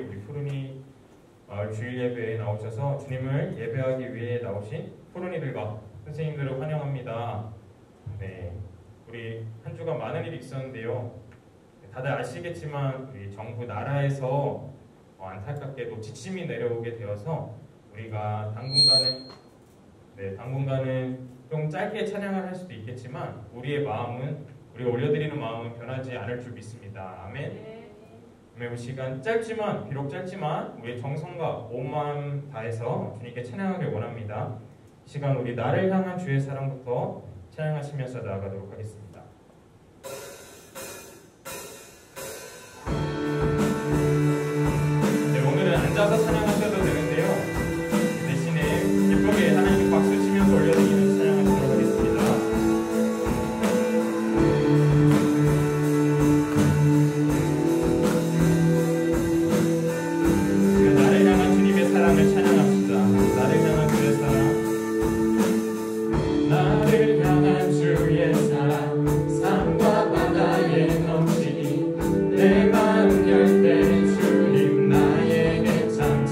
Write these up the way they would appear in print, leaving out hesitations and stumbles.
우리 푸른이 마을 주일 예배에 나오셔서 주님을 예배하기 위해 나오신 푸른이들과 선생님들을 환영합니다. 네, 우리 한 주가 많은 일이 있었는데요. 다들 아시겠지만 우리 정부 나라에서 안타깝게도 지침이 내려오게 되어서 우리가 당분간은 좀 짧게 찬양을 할 수도 있겠지만 우리의 마음은, 우리가 올려드리는 마음은 변하지 않을 줄 믿습니다. 아멘. 매우 시간 비록 짧지만 우리의 정성과 온 마음 다해서 주님께 찬양하길 원합니다. 이 시간 우리 나를 향한 주의 사랑부터 찬양하시면서 나아가도록 하겠습니다. 네, 오늘은 앉아서 찬양하셔도 되는데요. 대신에 예쁘게 하나님께 박수 치면서 올려드리는 찬양하도록 하겠습니다. 내 마음 열 때 주님 나에게 참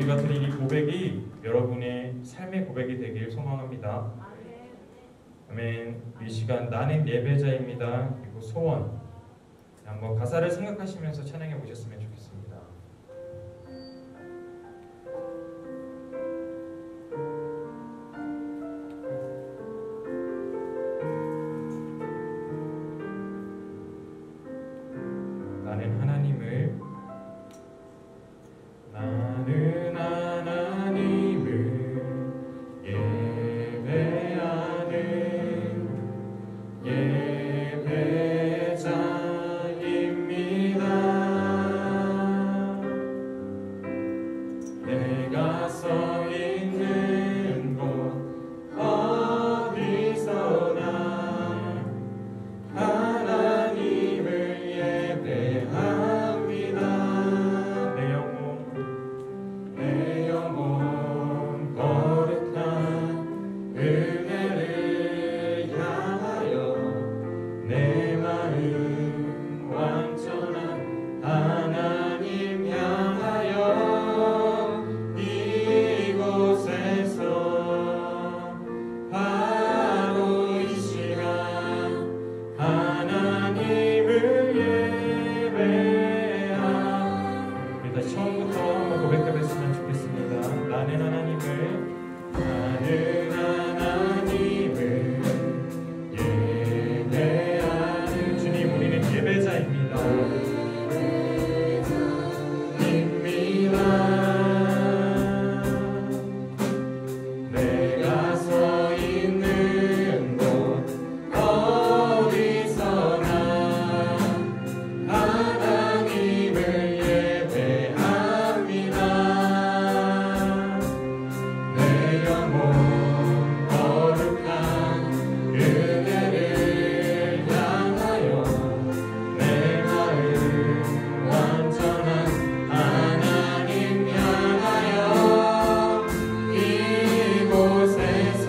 우리가 드린 이 고백이 여러분의 삶의 고백이 되길 소망합니다. 아멘. 이 시간 나는 예배자입니다. 그리고 소원 한번 가사를 생각하시면서 찬양해 보셨으면 좋겠습니다. 나는 하나님을 내가 서 있는 곳 어디서나 하나님을 예배합니다. 내 영혼 거룩한 은혜를 향하여 내 마음 완전한 하나님 향하여 이곳에서 바로 이 시간 하나님을 예배하며 우리 다시 처음부터 한번 고백해 봤으면 좋겠습니다. 나는 하나님을 예배하는 주님, 우리는 예배자입니다. 내가 서 있는 곳 어디서나 하나님을 예배합니다. 내 영혼 거룩한 은혜를 향하여 내 마음 완전한 하나님 향하여 이곳에서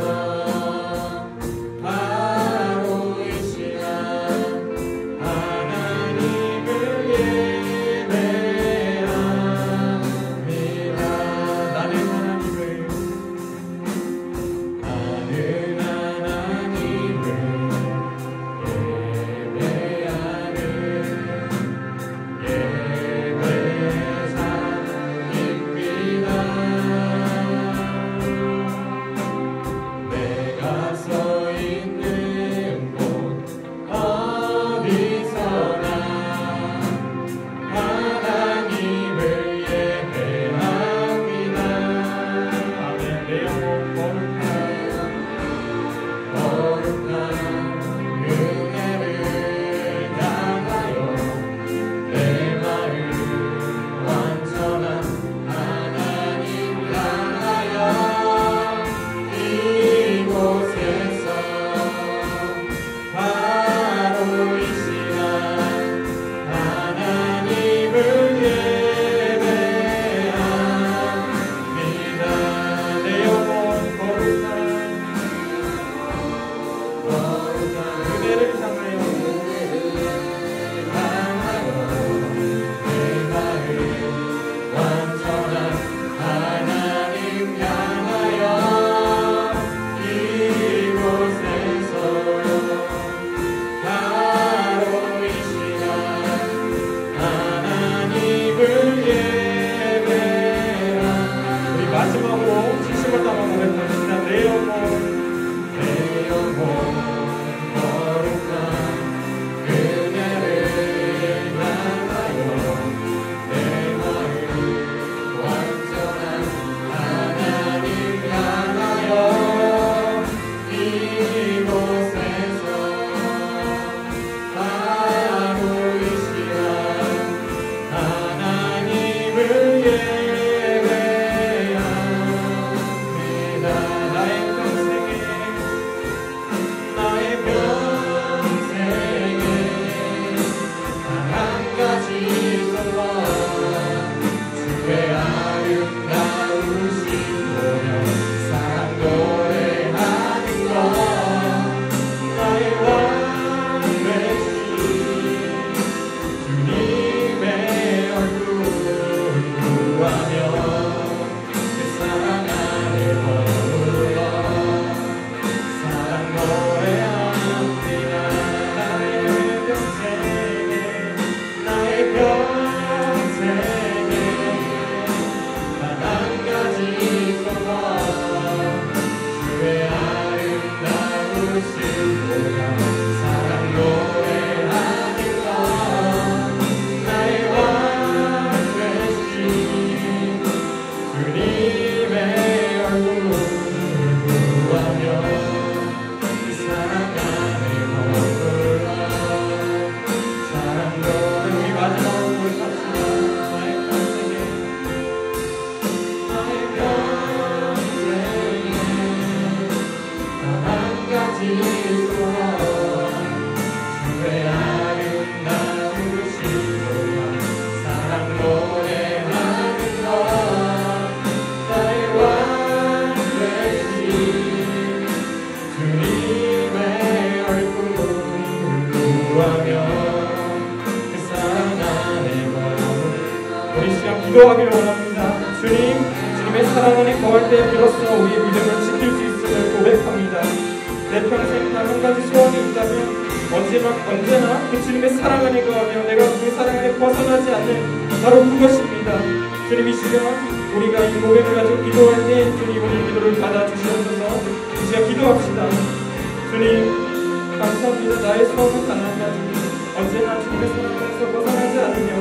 바로 이 시간 하나님을 예배합니다. 나는 하나님을 예배하는 내가 서 있는 곳 어디서나 하나님을 예배합니다. 아멘. 내 영혼 거룩한 은혜를 향하여 내 마음 완전한 하나님 향하여 이곳에서 바로 이 시간 하나님을 예배합니다. 내 영혼 거룩한 은혜를 향하여 내 마음 완전한 하나님 향하여 이곳에서 바로 이 시간 하나님을 예배합니다. 우리 마지막으로 진심을 담아 고백하겠습니다. 내 영혼 내 영혼 거룩한 은혜를 향하여 내 마음 완전한 하나님 향하여 이곳에서 바로 이 시간 하나님을 예배합니다. 기도하기를 원합니다. 주님의 사랑 안에 거할 때 비로소 우리의 믿음을 지킬 수 있음을 고백합니다. 내 평생 단 한 가지 소원이 있다면 언제나 그 주님의 사랑 안에 거하며 내가 그 사랑 안에 벗어나지 않는 바로 그것입니다. 주님 이 시간 우리가 이 고백을 가지고 기도할 때 주님 우리 기도를 받아주시옵소서. 이 시간 기도합시다. 주님 감사합니다. 나의 소원은 단 한 가지 언제나 주님의 사랑 안에서 벗어나지 않으며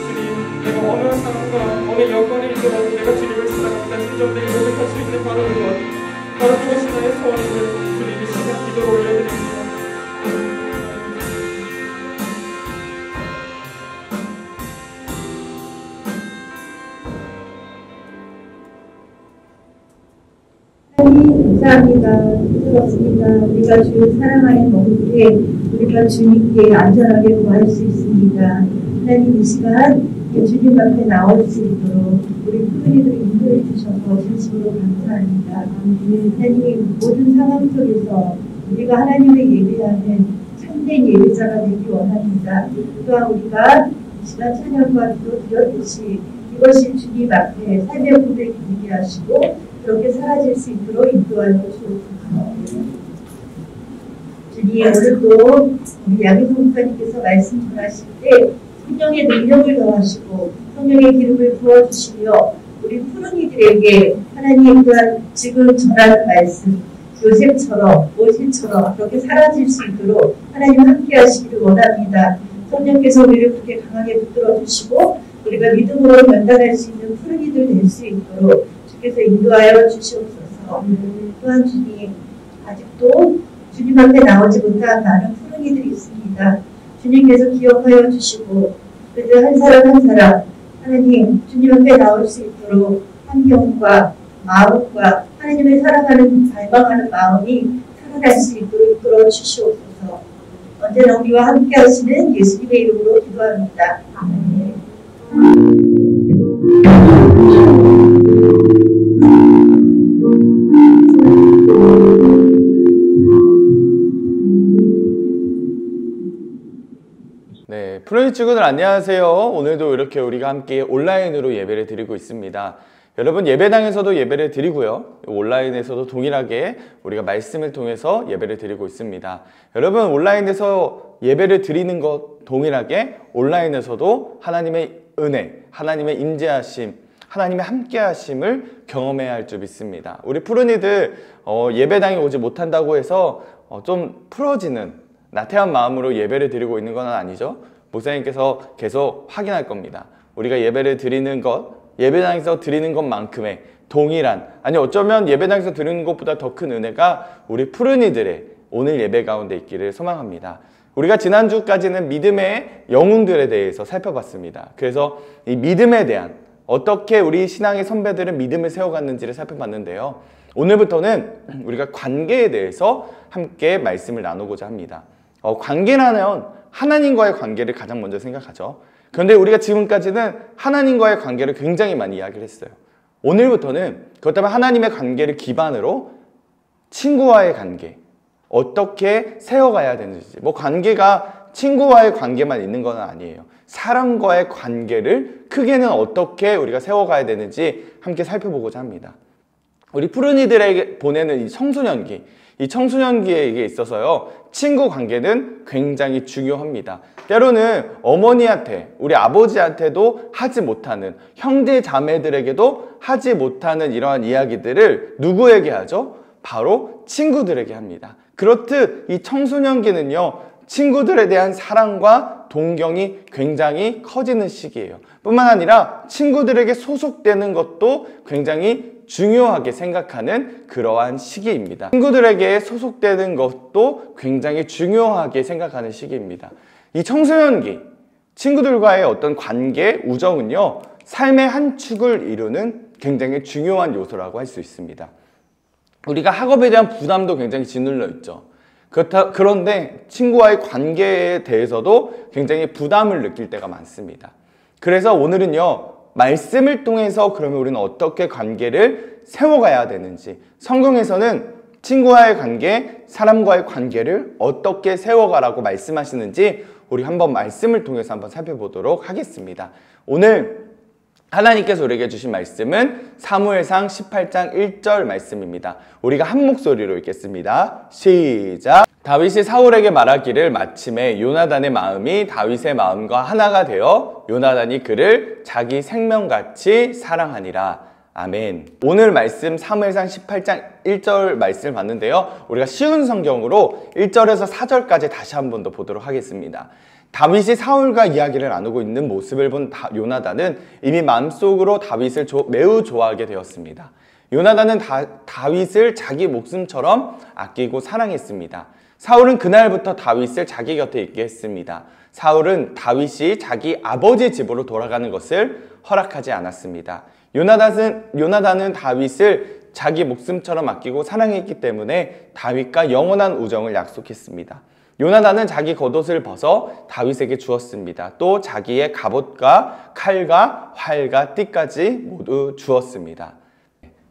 주님 내가 어느 상황과 어느 여건에 있더라도 내가 주님을 사랑합니다. 진정되게 고백할 수 있는 바로 그것이 나의 소원임을 주님 이 시간 기도로 올려드립니다. 감사합니다. 고맙습니다. 우리가 주를 사랑하는 모든 때 우리가 주님께 안전하게 구할 수 있습니다. 하나님 이 시간 주님 앞에 나올 수 있도록 우리 푸른이들 인도해 주셔서 진심으로 감사합니다. 하나님 모든 상황 속에서 우리가 하나님을 예배하는 참된 예배자가 되기 원합니다. 또한 우리가 이 시간 찬양과 기도 드렸듯이 이것이 주님 앞에 삶의 고백이 되게 하시고 그렇게 사라질 수 있도록 인도하여 주옵소서. 주님 오늘도 우리 양희성 목사님께서 말씀 전하실 때 성령의 능력을 더하시고 성령의 기름을 부어주시며 우리 푸른이들에게 하나님 또한 지금 전하는 말씀 요셉처럼 모세처럼 그렇게 사라질 수 있도록 하나님 함께 하시기를 원합니다. 성령께서 우리를 그렇게 강하게 붙들어 주시고 우리가 믿음으로 연단할 수 있는 푸른이들 될 수 있도록 주께서 인도하여 주시옵소서. 또한 주님 아직도 주님 앞에 나오지 못한 많은 푸른이들이 있습니다. 주님께서 기억하여 주시고 그들 한 사람 한 사람 하나님 주님 앞에 나올 수 있도록 환경과 마음과 하나님을 사랑하는 갈망하는 마음이 살아날 수 있도록 이끌어 주시옵소서. 언제나 우리와 함께 하시는 예수님의 이름으로 기도합니다. 아멘. 네, 푸른이 친구들 안녕하세요. 오늘도 이렇게 우리가 함께 온라인으로 예배를 드리고 있습니다. 여러분 예배당에서도 예배를 드리고요. 온라인에서도 동일하게 우리가 말씀을 통해서 예배를 드리고 있습니다. 여러분 온라인에서 예배를 드리는 것 동일하게 온라인에서도 하나님의 은혜, 하나님의 임재하심, 하나님의 함께하심을 경험해야 할 줄 믿습니다. 우리 푸른이들 예배당에 오지 못한다고 해서 좀 풀어지는 나태한 마음으로 예배를 드리고 있는 건 아니죠. 목사님께서 계속 확인할 겁니다. 우리가 예배를 드리는 것, 예배당에서 드리는 것만큼의 동일한, 아니 어쩌면 예배당에서 드리는 것보다 더 큰 은혜가 우리 푸른이들의 오늘 예배 가운데 있기를 소망합니다. 우리가 지난주까지는 믿음의 영웅들에 대해서 살펴봤습니다. 그래서 이 믿음에 대한 어떻게 우리 신앙의 선배들은 믿음을 세워갔는지를 살펴봤는데요. 오늘부터는 우리가 관계에 대해서 함께 말씀을 나누고자 합니다. 관계라면 하나님과의 관계를 가장 먼저 생각하죠. 그런데 우리가 지금까지는 하나님과의 관계를 굉장히 많이 이야기를 했어요. 오늘부터는 그렇다면 하나님의 관계를 기반으로 친구와의 관계, 어떻게 세워가야 되는지, 관계가 친구와의 관계만 있는 건 아니에요. 사람과의 관계를 크게는 어떻게 우리가 세워가야 되는지 함께 살펴보고자 합니다. 우리 푸른이들에게 보내는 이 청소년기, 이 청소년기에 있어서요, 친구 관계는 굉장히 중요합니다. 때로는 어머니한테, 우리 아버지한테도 하지 못하는, 형제 자매들에게도 하지 못하는 이러한 이야기들을 누구에게 하죠? 바로 친구들에게 합니다. 그렇듯 이 청소년기는요, 친구들에 대한 사랑과 동경이 굉장히 커지는 시기예요. 뿐만 아니라 친구들에게 소속되는 것도 굉장히 중요하게 생각하는 그러한 시기입니다. 친구들에게 소속되는 것도 굉장히 중요하게 생각하는 시기입니다. 이 청소년기, 친구들과의 어떤 관계, 우정은요, 삶의 한 축을 이루는 굉장히 중요한 요소라고 할 수 있습니다. 우리가 학업에 대한 부담도 굉장히 짓눌려 있죠. 그런데 친구와의 관계에 대해서도 굉장히 부담을 느낄 때가 많습니다. 그래서 오늘은요, 말씀을 통해서 그러면 우리는 어떻게 관계를 세워가야 되는지, 성경에서는 친구와의 관계, 사람과의 관계를 어떻게 세워가라고 말씀하시는지 우리 한번 말씀을 통해서 한번 살펴보도록 하겠습니다. 오늘 하나님께서 우리에게 주신 말씀은 사무엘상 18장 1절 말씀입니다. 우리가 한 목소리로 읽겠습니다. 시작! 다윗이 사울에게 말하기를 마침에 요나단의 마음이 다윗의 마음과 하나가 되어 요나단이 그를 자기 생명같이 사랑하니라. 아멘. 오늘 말씀 사무엘상 18장 1절 말씀을 봤는데요. 우리가 쉬운 성경으로 1절에서 4절까지 다시 한 번 더 보도록 하겠습니다. 다윗이 사울과 이야기를 나누고 있는 모습을 본 요나단은 이미 마음속으로 다윗을 매우 좋아하게 되었습니다. 요나단은 다윗을 자기 목숨처럼 아끼고 사랑했습니다. 사울은 그날부터 다윗을 자기 곁에 있게 했습니다. 사울은 다윗이 자기 아버지 집으로 돌아가는 것을 허락하지 않았습니다. 요나단은 다윗을 자기 목숨처럼 아끼고 사랑했기 때문에 다윗과 영원한 우정을 약속했습니다. 요나단은 자기 겉옷을 벗어 다윗에게 주었습니다. 또 자기의 갑옷과 칼과 활과 띠까지 모두 주었습니다.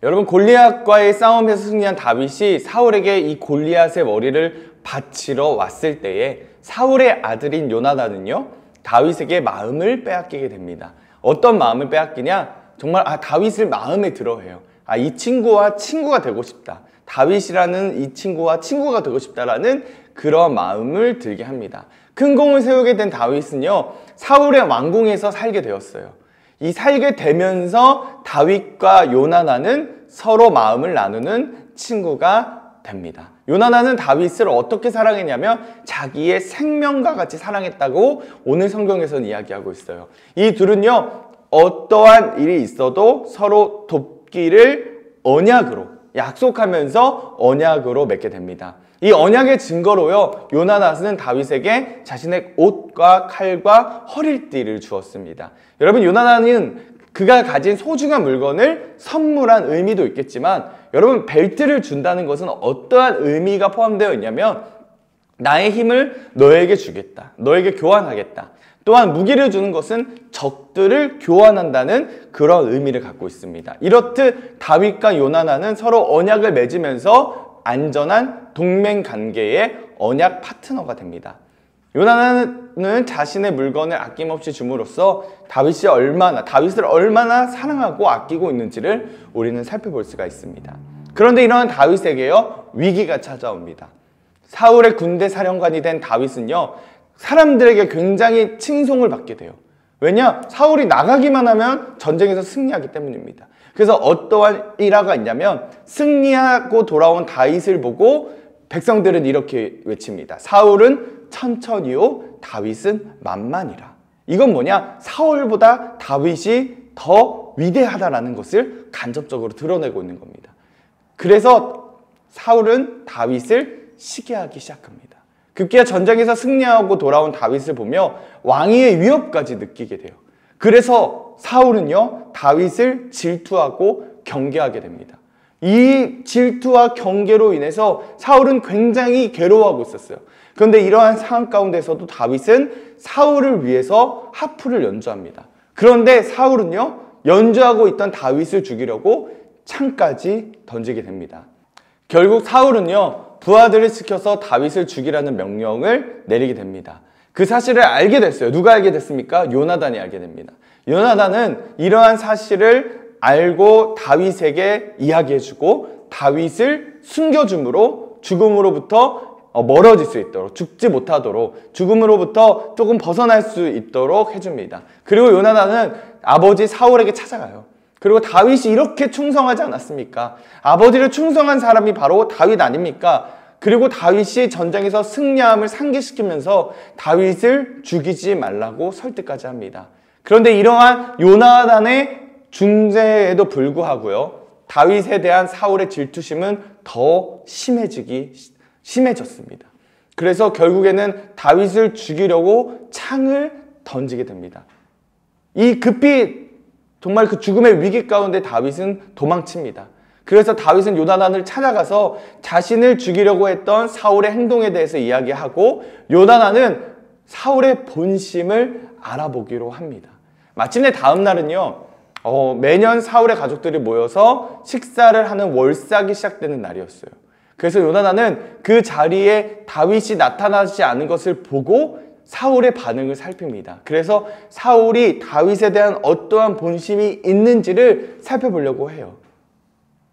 여러분, 골리앗과의 싸움에서 승리한 다윗이 사울에게 이 골리앗의 머리를 바치러 왔을 때에 사울의 아들인 요나단은요, 다윗에게 마음을 빼앗기게 됩니다. 어떤 마음을 빼앗기냐? 정말 다윗을 마음에 들어해요. 이 친구와 친구가 되고 싶다. 다윗이라는 이 친구와 친구가 되고 싶다라는 그런 마음을 들게 합니다. 큰 공을 세우게 된 다윗은요, 사울의 왕궁에서 살게 되었어요. 이 살게 되면서 다윗과 요나단은 서로 마음을 나누는 친구가 됩니다. 요나단은 다윗을 어떻게 사랑했냐면 자기의 생명과 같이 사랑했다고 오늘 성경에서는 이야기하고 있어요. 이 둘은요, 어떠한 일이 있어도 서로 돕기를 언약으로 약속하면서 언약으로 맺게 됩니다. 이 언약의 증거로요, 요나단은 다윗에게 자신의 옷과 칼과 허리띠를 주었습니다. 여러분, 요나단은 그가 가진 소중한 물건을 선물한 의미도 있겠지만, 여러분, 벨트를 준다는 것은 어떠한 의미가 포함되어 있냐면 나의 힘을 너에게 주겠다, 너에게 교환하겠다. 또한 무기를 주는 것은 적들을 교환한다는 그런 의미를 갖고 있습니다. 이렇듯 다윗과 요나단은 서로 언약을 맺으면서 안전한 동맹 관계의 언약 파트너가 됩니다. 요나단은 자신의 물건을 아낌없이 줌으로써 다윗을 얼마나 사랑하고 아끼고 있는지를 우리는 살펴볼 수가 있습니다. 그런데 이러한 다윗에게요, 위기가 찾아옵니다. 사울의 군대 사령관이 된 다윗은요, 사람들에게 굉장히 칭송을 받게 돼요. 왜냐? 사울이 나가기만 하면 전쟁에서 승리하기 때문입니다. 그래서 어떠한 일화가 있냐면 승리하고 돌아온 다윗을 보고 백성들은 이렇게 외칩니다. 사울은 천천히요, 다윗은 만만이라. 이건 뭐냐? 사울보다 다윗이 더 위대하다라는 것을 간접적으로 드러내고 있는 겁니다. 그래서 사울은 다윗을 시기하기 시작합니다. 급기야 전쟁에서 승리하고 돌아온 다윗을 보며 왕위의 위협까지 느끼게 돼요. 그래서 사울은요, 다윗을 질투하고 경계하게 됩니다. 이 질투와 경계로 인해서 사울은 굉장히 괴로워하고 있었어요. 그런데 이러한 상황 가운데서도 다윗은 사울을 위해서 하프를 연주합니다. 그런데 사울은요, 연주하고 있던 다윗을 죽이려고 창까지 던지게 됩니다. 결국 사울은요, 부하들을 시켜서 다윗을 죽이라는 명령을 내리게 됩니다. 그 사실을 알게 됐어요. 누가 알게 됐습니까? 요나단이 알게 됩니다. 요나단은 이러한 사실을 알고 다윗에게 이야기해주고 다윗을 숨겨줌으로 죽음으로부터 멀어질 수 있도록, 죽지 못하도록, 죽음으로부터 조금 벗어날 수 있도록 해줍니다. 그리고 요나단은 아버지 사울에게 찾아가요. 그리고 다윗이 이렇게 충성하지 않았습니까? 아버지를 충성한 사람이 바로 다윗 아닙니까? 그리고 다윗이 전쟁에서 승리함을 상기시키면서 다윗을 죽이지 말라고 설득까지 합니다. 그런데 이러한 요나단의 중재에도 불구하고요, 다윗에 대한 사울의 질투심은 더 심해졌습니다. 그래서 결국에는 다윗을 죽이려고 창을 던지게 됩니다. 이 급히 정말 그 죽음의 위기 가운데 다윗은 도망칩니다. 그래서 다윗은 요나단을 찾아가서 자신을 죽이려고 했던 사울의 행동에 대해서 이야기하고 요나단은 사울의 본심을 알아보기로 합니다. 마침내 다음 날은요, 매년 사울의 가족들이 모여서 식사를 하는 월삭이 시작되는 날이었어요. 그래서 요나단은 그 자리에 다윗이 나타나지 않은 것을 보고 사울의 반응을 살핍니다. 그래서 사울이 다윗에 대한 어떠한 본심이 있는지를 살펴보려고 해요.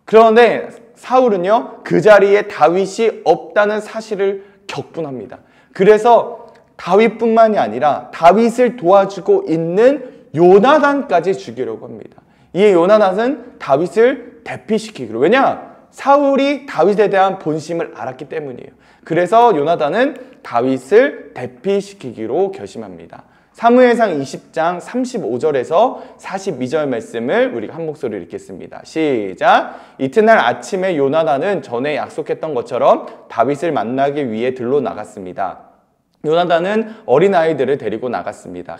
그런데 사울은요, 그 자리에 다윗이 없다는 사실을 격분합니다. 그래서 다윗뿐만이 아니라 다윗을 도와주고 있는 요나단까지 죽이려고 합니다. 이 요나단은 다윗을 대피시키기로. 왜냐? 사울이 다윗에 대한 본심을 알았기 때문이에요. 그래서 요나단은 다윗을 대피시키기로 결심합니다. 사무엘상 20장 35절에서 42절 말씀을 우리가 한 목소리로 읽겠습니다. 시작! 이튿날 아침에 요나단은 전에 약속했던 것처럼 다윗을 만나기 위해 들로 나갔습니다. 요나단은 어린아이들을 데리고 갔습니다.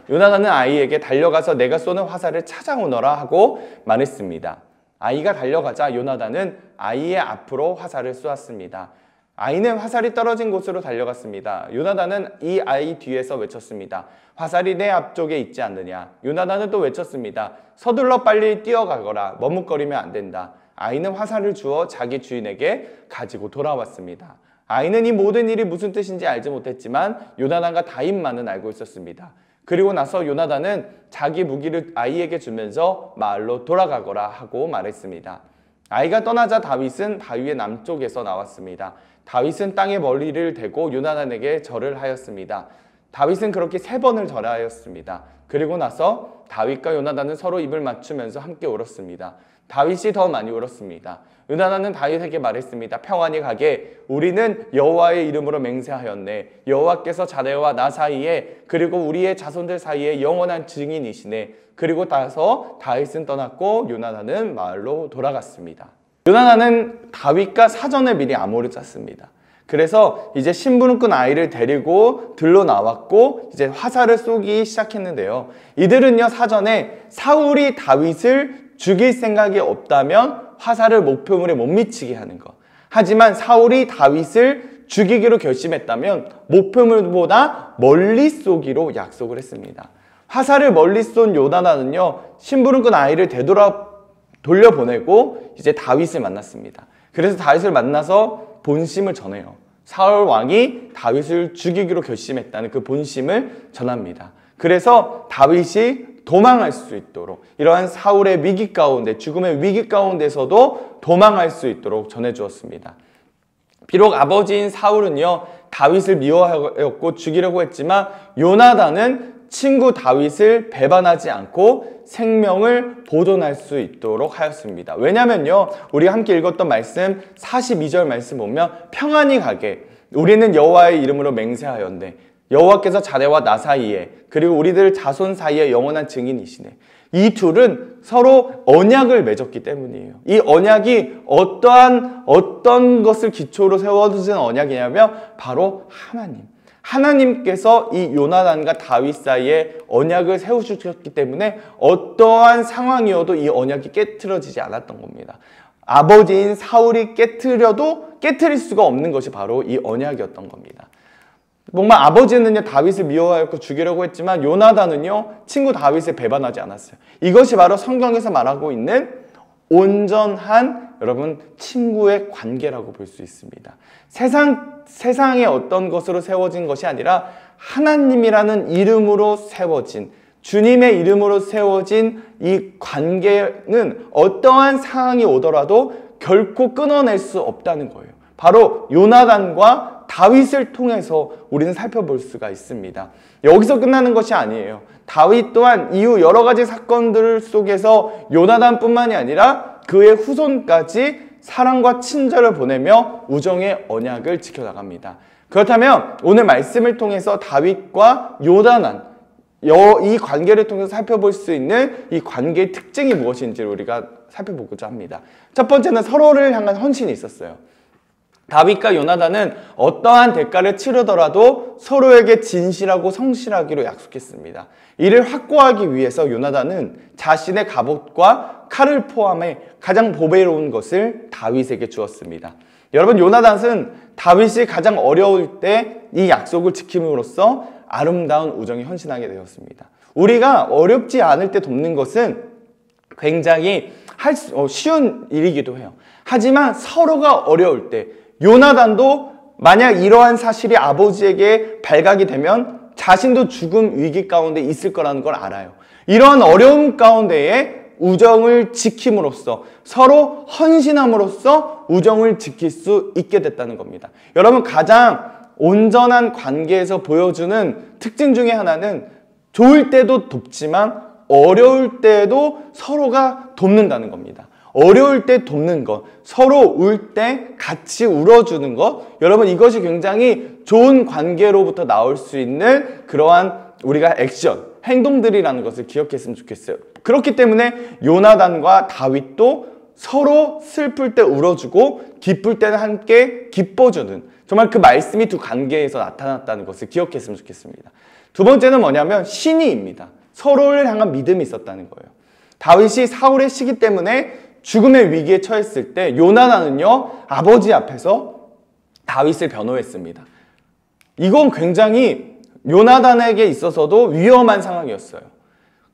요나단은 아이에게 달려가서 내가 쏘는 화살을 찾아오너라 하고 말했습니다. 아이가 달려가자 요나단은 아이의 앞으로 화살을 쏘았습니다. 아이는 화살이 떨어진 곳으로 달려갔습니다. 요나단은 이 아이 뒤에서 외쳤습니다. 화살이 내 앞쪽에 있지 않느냐. 요나단은 또 외쳤습니다. 서둘러 빨리 뛰어가거라. 머뭇거리면 안 된다. 아이는 화살을 주어 자기 주인에게 가지고 돌아왔습니다. 아이는 이 모든 일이 무슨 뜻인지 알지 못했지만 요나단과 다윗만은 알고 있었습니다. 그리고 나서 요나단은 자기 무기를 아이에게 주면서 마을로 돌아가거라 하고 말했습니다. 아이가 떠나자 다윗은 바위의 남쪽에서 나왔습니다. 다윗은 땅에 머리를 대고 요나단에게 절을 하였습니다. 다윗은 그렇게 3번을 절하였습니다. 그리고 나서 다윗과 요나단은 서로 입을 맞추면서 함께 울었습니다. 다윗이 더 많이 울었습니다. 요나단은 다윗에게 말했습니다. 평안히 가게. 우리는 여호와의 이름으로 맹세하였네. 여호와께서 자네와 나 사이에 그리고 우리의 자손들 사이에 영원한 증인이시네. 그리고 나서 다윗은 떠났고 요나단은 마을로 돌아갔습니다. 요나단은 다윗과 사전에 미리 암호를 짰습니다. 그래서 이제 심부름꾼 아이를 데리고 들로 나왔고 이제 화살을 쏘기 시작했는데요. 이들은요, 사전에 사울이 다윗을 죽일 생각이 없다면 화살을 목표물에 못 미치게 하는 것. 하지만 사울이 다윗을 죽이기로 결심했다면 목표물보다 멀리 쏘기로 약속을 했습니다. 화살을 멀리 쏜 요나단은요, 심부름꾼 아이를 돌려보내고 이제 다윗을 만났습니다. 그래서 다윗을 만나서 본심을 전해요. 사울 왕이 다윗을 죽이기로 결심했다는 그 본심을 전합니다. 그래서 다윗이 도망할 수 있도록 이러한 사울의 위기 가운데, 죽음의 위기 가운데서도 도망할 수 있도록 전해주었습니다. 비록 아버지인 사울은요, 다윗을 미워하였고 죽이려고 했지만 요나단은 친구 다윗을 배반하지 않고 생명을 보존할 수 있도록 하였습니다. 왜냐면요, 우리가 함께 읽었던 말씀 42절 말씀 보면 평안히 가게. 우리는 여호와의 이름으로 맹세하였네. 여호와께서 자네와 나 사이에 그리고 우리들 자손 사이에 영원한 증인이시네. 이 둘은 서로 언약을 맺었기 때문이에요. 이 언약이 어떤 것을 기초로 세워진 언약이냐면 바로 하나님께서 이 요나단과 다윗 사이에 언약을 세우셨기 때문에 어떠한 상황이어도 이 언약이 깨트려지지 않았던 겁니다. 아버지인 사울이 깨트려도 깨트릴 수가 없는 것이 바로 이 언약이었던 겁니다. 정말 아버지는요, 다윗을 미워하였고 죽이려고 했지만 요나단은요, 친구 다윗을 배반하지 않았어요. 이것이 바로 성경에서 말하고 있는 온전한 여러분 친구의 관계라고 볼 수 있습니다. 세상의 어떤 것으로 세워진 것이 아니라 하나님이라는 이름으로 세워진, 주님의 이름으로 세워진 이 관계는 어떠한 상황이 오더라도 결코 끊어낼 수 없다는 거예요. 바로 요나단과 다윗을 통해서 우리는 살펴볼 수가 있습니다. 여기서 끝나는 것이 아니에요. 다윗 또한 이후 여러 가지 사건들 속에서 요나단뿐만이 아니라 그의 후손까지 사랑과 친절을 보내며 우정의 언약을 지켜나갑니다. 그렇다면 오늘 말씀을 통해서 다윗과 요나단, 이 관계를 통해서 살펴볼 수 있는 이 관계의 특징이 무엇인지를 우리가 살펴보고자 합니다. 첫 번째는 서로를 향한 헌신이 있었어요. 다윗과 요나단은 어떠한 대가를 치르더라도 서로에게 진실하고 성실하기로 약속했습니다. 이를 확고하기 위해서 요나단은 자신의 갑옷과 칼을 포함해 가장 보배로운 것을 다윗에게 주었습니다. 여러분, 요나단은 다윗이 가장 어려울 때 이 약속을 지킴으로써 아름다운 우정에 헌신하게 되었습니다. 우리가 어렵지 않을 때 돕는 것은 굉장히 쉬운 일이기도 해요. 하지만 서로가 어려울 때 요나단도 만약 이러한 사실이 아버지에게 발각이 되면 자신도 죽음 위기 가운데 있을 거라는 걸 알아요. 이러한 어려움 가운데에 우정을 지킴으로써, 서로 헌신함으로써 우정을 지킬 수 있게 됐다는 겁니다. 여러분, 가장 온전한 관계에서 보여주는 특징 중에 하나는 좋을 때도 돕지만 어려울 때도 서로가 돕는다는 겁니다. 어려울 때 돕는 것, 서로 울 때 같이 울어주는 것, 여러분, 이것이 굉장히 좋은 관계로부터 나올 수 있는 그러한 우리가 액션, 행동들이라는 것을 기억했으면 좋겠어요. 그렇기 때문에 요나단과 다윗도 서로 슬플 때 울어주고 기쁠 때는 함께 기뻐주는, 정말 그 말씀이 두 관계에서 나타났다는 것을 기억했으면 좋겠습니다. 두 번째는 뭐냐면 신의입니다. 서로를 향한 믿음이 있었다는 거예요. 다윗이 사울의 시기 때문에 죽음의 위기에 처했을 때 요나단은요, 아버지 앞에서 다윗을 변호했습니다. 이건 굉장히 요나단에게 있어서도 위험한 상황이었어요.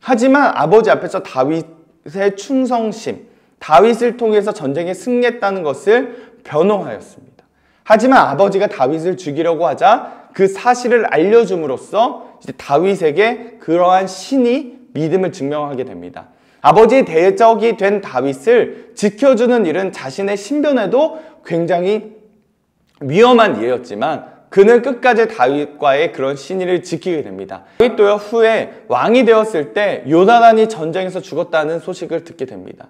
하지만 아버지 앞에서 다윗의 충성심, 다윗을 통해서 전쟁에 승리했다는 것을 변호하였습니다. 하지만 아버지가 다윗을 죽이려고 하자 그 사실을 알려줌으로써 이제 다윗에게 그러한 신이 믿음을 증명하게 됩니다. 아버지의 대적이 된 다윗을 지켜주는 일은 자신의 신변에도 굉장히 위험한 일이었지만 그는 끝까지 다윗과의 그런 신의를 지키게 됩니다. 다윗도요, 후에 왕이 되었을 때 요나단이 전쟁에서 죽었다는 소식을 듣게 됩니다.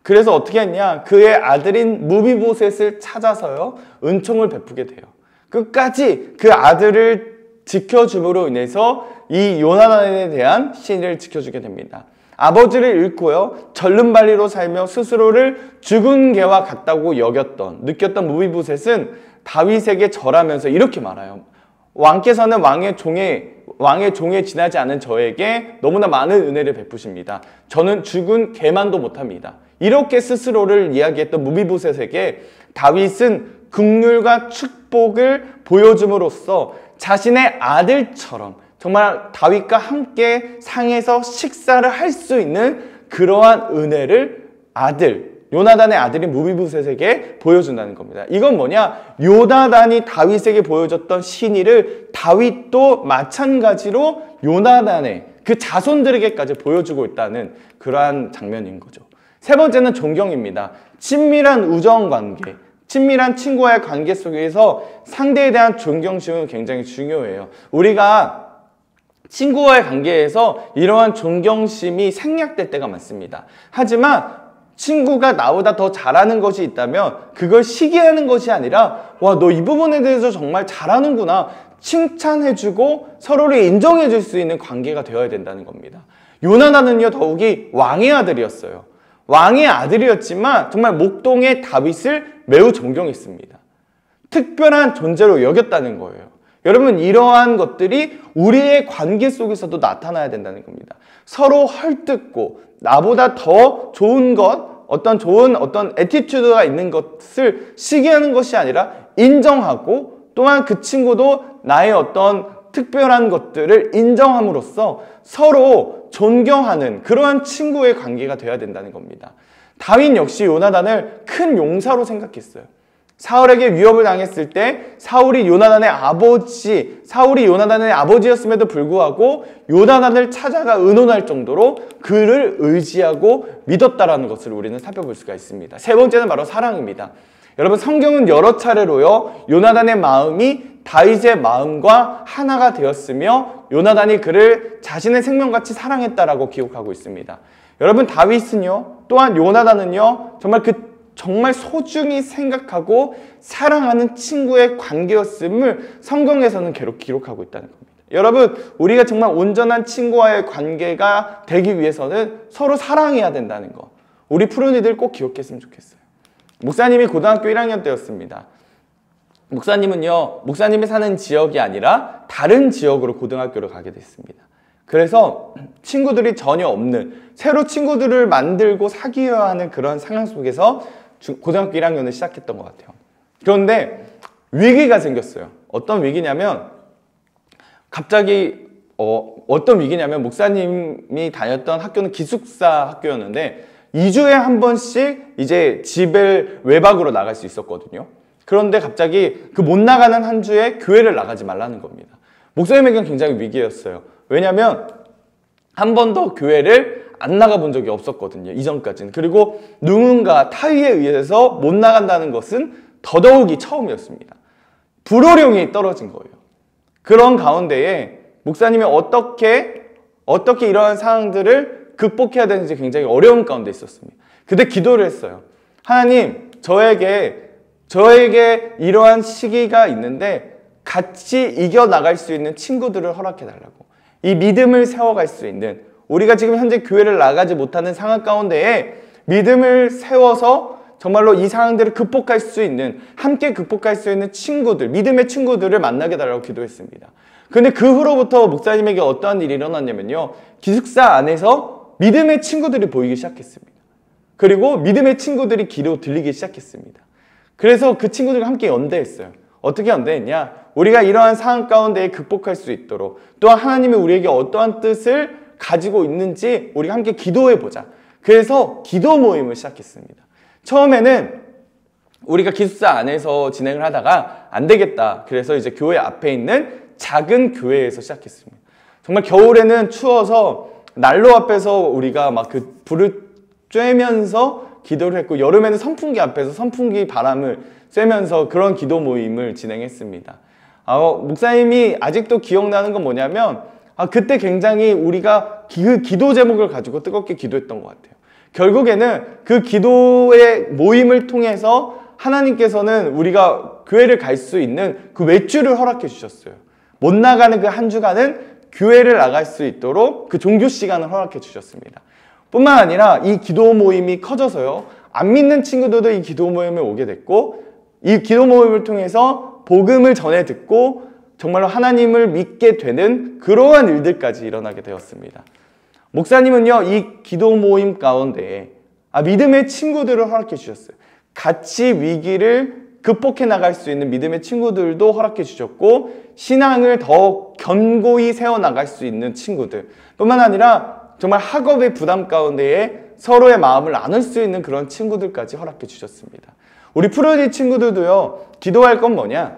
그래서 어떻게 했냐, 그의 아들인 무비보셋을 찾아서요, 은총을 베푸게 돼요. 끝까지 그 아들을 지켜줌으로 인해서 이 요나단에 대한 신의를 지켜주게 됩니다. 아버지를 잃고요, 절름발이로 살며 스스로를 죽은 개와 같다고 느꼈던 무비보셋은 다윗에게 절하면서 이렇게 말해요. 왕께서는 왕의 종에 지나지 않은 저에게 너무나 많은 은혜를 베푸십니다. 저는 죽은 개만도 못합니다. 이렇게 스스로를 이야기했던 무비보셋에게 다윗은 긍휼과 축복을 보여줌으로써 자신의 아들처럼 정말 다윗과 함께 상에서 식사를 할 수 있는 그러한 은혜를 요나단의 아들인 무비보셋에게 보여준다는 겁니다. 이건 뭐냐? 요나단이 다윗에게 보여줬던 신의를 다윗도 마찬가지로 요나단의 그 자손들에게까지 보여주고 있다는 그러한 장면인 거죠. 세 번째는 존경입니다. 친밀한 우정관계, 친밀한 친구와의 관계 속에서 상대에 대한 존경심은 굉장히 중요해요. 우리가 친구와의 관계에서 이러한 존경심이 생략될 때가 많습니다. 하지만 친구가 나보다 더 잘하는 것이 있다면 그걸 시기하는 것이 아니라 와, 너 이 부분에 대해서 정말 잘하는구나, 칭찬해주고 서로를 인정해줄 수 있는 관계가 되어야 된다는 겁니다. 요나단은요, 더욱이 왕의 아들이었어요. 왕의 아들이었지만 정말 목동의 다윗을 매우 존경했습니다. 특별한 존재로 여겼다는 거예요. 여러분, 이러한 것들이 우리의 관계 속에서도 나타나야 된다는 겁니다. 서로 헐뜯고 나보다 더 좋은 것, 어떤 애티튜드가 있는 것을 시기하는 것이 아니라 인정하고, 또한 그 친구도 나의 어떤 특별한 것들을 인정함으로써 서로 존경하는 그러한 친구의 관계가 되어야 된다는 겁니다. 다윗 역시 요나단을 큰 용사로 생각했어요. 사울에게 위협을 당했을 때 사울이 요나단의 아버지였음에도 불구하고 요나단을 찾아가 의논할 정도로 그를 의지하고 믿었다라는 것을 우리는 살펴볼 수가 있습니다. 세 번째는 바로 사랑입니다. 여러분, 성경은 여러 차례로요, 요나단의 마음이 다윗의 마음과 하나가 되었으며 요나단이 그를 자신의 생명같이 사랑했다라고 기록하고 있습니다. 여러분, 다윗은요, 또한 요나단은요, 정말 소중히 생각하고 사랑하는 친구의 관계였음을 성경에서는 기록하고 있다는 겁니다. 여러분, 우리가 정말 온전한 친구와의 관계가 되기 위해서는 서로 사랑해야 된다는 거, 우리 푸른이들 꼭 기억했으면 좋겠어요. 목사님이 고등학교 1학년 때였습니다. 목사님이 사는 지역이 아니라 다른 지역으로 고등학교를 가게 됐습니다. 그래서 친구들이 전혀 없는, 새로 친구들을 만들고 사귀어야 하는 그런 상황 속에서 고등학교 1학년을 시작했던 것 같아요. 그런데 위기가 생겼어요. 어떤 위기냐면 목사님이 다녔던 학교는 기숙사 학교였는데 2주에 한 번씩 이제 집을 외박으로 나갈 수 있었거든요. 그런데 갑자기 그 못 나가는 한 주에 교회를 나가지 말라는 겁니다. 목사님에게는 굉장히 위기였어요. 왜냐하면 한 번도 교회를 안 나가본 적이 없었거든요. 이전까지는. 그리고 누군가 타의에 의해서 못 나간다는 것은 더더욱이 처음이었습니다. 불호령이 떨어진 거예요. 그런 가운데에 목사님이 어떻게 이러한 상황들을 극복해야 되는지 굉장히 어려운 가운데 있었습니다. 그때 기도를 했어요. 하나님, 저에게 이러한 시기가 있는데 같이 이겨나갈 수 있는 친구들을 허락해달라고. 이 믿음을 세워갈 수 있는, 우리가 지금 현재 교회를 나가지 못하는 상황 가운데에 믿음을 세워서 정말로 이 상황들을 극복할 수 있는, 함께 극복할 수 있는 친구들, 믿음의 친구들을 만나게 달라고 기도했습니다. 근데 그 후로부터 목사님에게 어떠한 일이 일어났냐면요, 기숙사 안에서 믿음의 친구들이 보이기 시작했습니다. 그리고 믿음의 친구들이 귀로 들리기 시작했습니다. 그래서 그 친구들과 함께 연대했어요. 어떻게 연대했냐? 우리가 이러한 상황 가운데 극복할 수 있도록, 또한 하나님이 우리에게 어떠한 뜻을 가지고 있는지 우리가 함께 기도해보자. 그래서 기도 모임을 시작했습니다. 처음에는 우리가 기숙사 안에서 진행을 하다가 안 되겠다. 그래서 이제 교회 앞에 있는 작은 교회에서 시작했습니다. 정말 겨울에는 추워서 난로 앞에서 우리가 막 그 불을 쬐면서 기도를 했고, 여름에는 선풍기 앞에서 선풍기 바람을 쐬면서 그런 기도 모임을 진행했습니다. 목사님이 아직도 기억나는 건 뭐냐면, 그때 굉장히 우리가 그 기도 제목을 가지고 뜨겁게 기도했던 것 같아요. 결국에는 그 기도의 모임을 통해서 하나님께서는 우리가 교회를 갈 수 있는 그 외출을 허락해 주셨어요. 못 나가는 그 한 주간은 교회를 나갈 수 있도록 그 종교 시간을 허락해 주셨습니다. 뿐만 아니라 이 기도 모임이 커져서요, 안 믿는 친구들도 이 기도 모임에 오게 됐고, 이 기도 모임을 통해서 복음을 전해 듣고 정말로 하나님을 믿게 되는 그러한 일들까지 일어나게 되었습니다. 목사님은요, 이 기도 모임 가운데 믿음의 친구들을 허락해 주셨어요. 같이 위기를 극복해 나갈 수 있는 믿음의 친구들도 허락해 주셨고, 신앙을 더 견고히 세워나갈 수 있는 친구들 뿐만 아니라 정말 학업의 부담 가운데에 서로의 마음을 나눌 수 있는 그런 친구들까지 허락해 주셨습니다. 우리 푸르니 친구들도요, 기도할 건 뭐냐?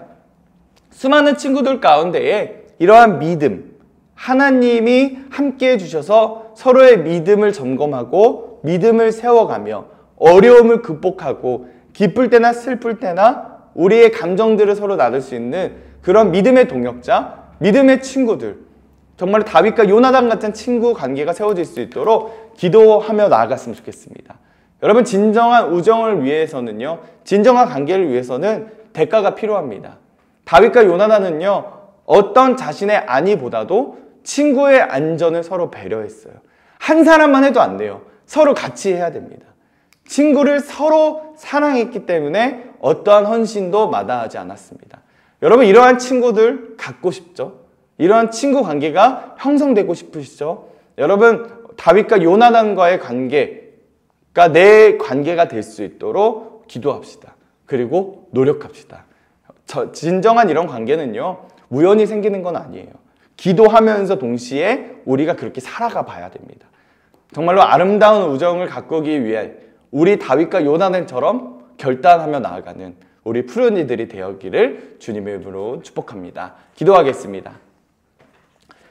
수많은 친구들 가운데에 이러한 믿음, 하나님이 함께 해주셔서 서로의 믿음을 점검하고 믿음을 세워가며 어려움을 극복하고 기쁠 때나 슬플 때나 우리의 감정들을 서로 나눌 수 있는 그런 믿음의 동역자, 믿음의 친구들, 정말 다윗과 요나단 같은 친구 관계가 세워질 수 있도록 기도하며 나아갔으면 좋겠습니다. 여러분, 진정한 우정을 위해서는요, 진정한 관계를 위해서는 대가가 필요합니다. 다윗과 요나단은요, 어떤 자신의 안위보다도 친구의 안전을 서로 배려했어요. 한 사람만 해도 안 돼요. 서로 같이 해야 됩니다. 친구를 서로 사랑했기 때문에 어떠한 헌신도 마다하지 않았습니다. 여러분, 이러한 친구들 갖고 싶죠? 이러한 친구 관계가 형성되고 싶으시죠? 여러분, 다윗과 요나단과의 관계가 내 관계가 될 수 있도록 기도합시다. 그리고 노력합시다. 진정한 이런 관계는요, 우연히 생기는 건 아니에요. 기도하면서 동시에 우리가 그렇게 살아가 봐야 됩니다. 정말로 아름다운 우정을 가꾸기 위해 우리 다윗과 요나단처럼 결단하며 나아가는 우리 푸르니들이 되었기를 주님의 이름으로 축복합니다. 기도하겠습니다.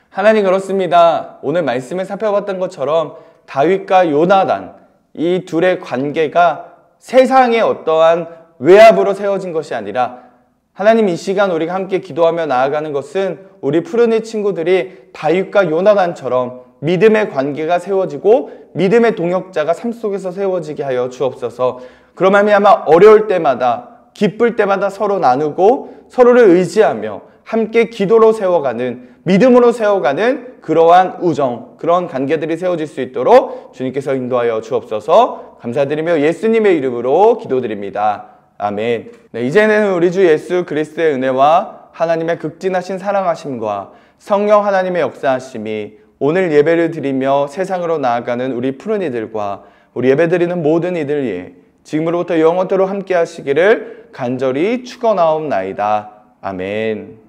하나님, 그렇습니다. 오늘 말씀을 살펴봤던 것처럼 다윗과 요나단, 이 둘의 관계가 세상의 어떠한 외압으로 세워진 것이 아니라 하나님, 이 시간 우리가 함께 기도하며 나아가는 것은 우리 푸르니 친구들이 다윗과 요나단처럼 믿음의 관계가 세워지고 믿음의 동역자가 삶 속에서 세워지게 하여 주옵소서. 그로 말미암아 어려울 때마다, 기쁠 때마다 서로 나누고 서로를 의지하며 함께 기도로 세워가는, 믿음으로 세워가는 그러한 우정, 그런 관계들이 세워질 수 있도록 주님께서 인도하여 주옵소서. 감사드리며 예수님의 이름으로 기도드립니다. 아멘. 네, 이제는 우리 주 예수 그리스도의 은혜와 하나님의 극진하신 사랑하심과 성령 하나님의 역사하심이 오늘 예배를 드리며 세상으로 나아가는 우리 푸르니들과 우리 예배드리는 모든 이들 위해 지금으로부터 영원토록 함께 하시기를 간절히 축원하옵나이다. 아멘.